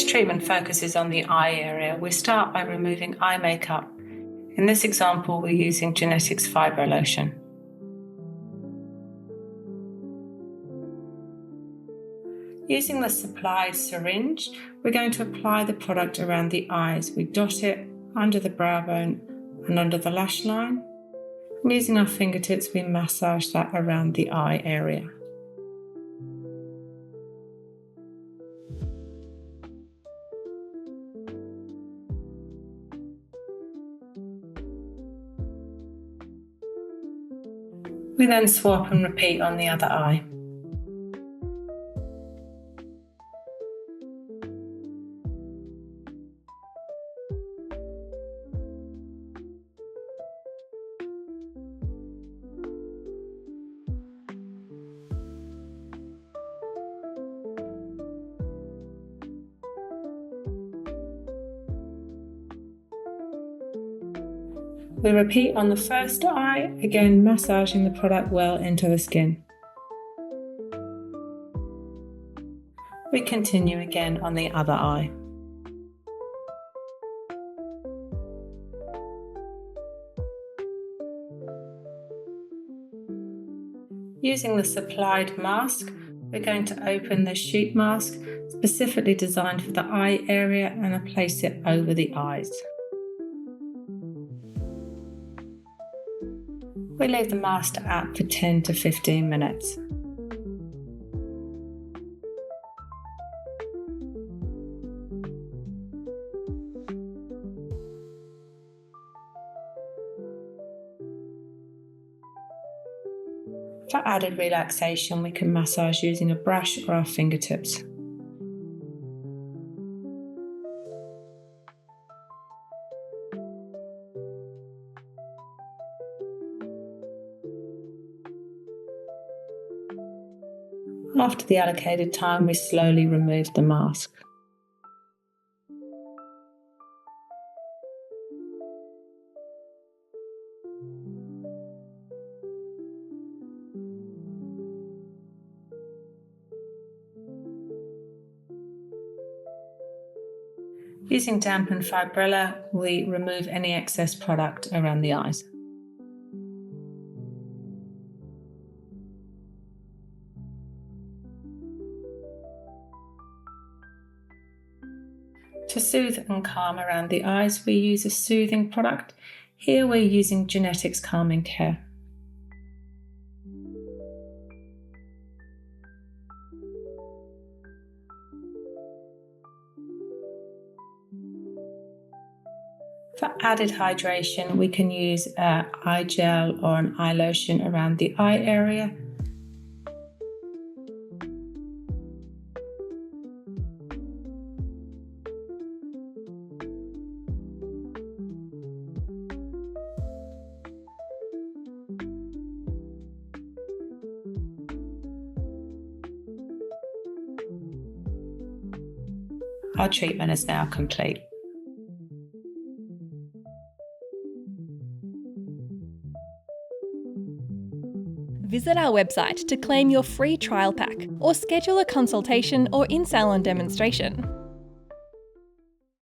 treatment focuses on the eye area. We start by removing eye makeup. In this example, we're using Genetics Fibro Lotion. Using the supplied syringe, we're going to apply the product around the eyes. We dot it under the brow bone and under the lash line. And using our fingertips, we massage that around the eye area. We then swap and repeat on the other eye. We repeat on the first eye, again massaging the product well into the skin. We continue again on the other eye. Using the supplied mask, we're going to open the sheet mask specifically designed for the eye area and place it over the eyes. We leave the mask to act for 10 to 15 minutes. For added relaxation, we can massage using a brush or our fingertips. After the allocated time, we slowly remove the mask. Using dampened fibrilla, we remove any excess product around the eyes. To soothe and calm around the eyes, we use a soothing product. Here we're using Genetics Calming Care. For added hydration, we can use an eye gel or an eye lotion around the eye area. Our treatment is now complete. Visit our website to claim your free trial pack or schedule a consultation or in-salon demonstration.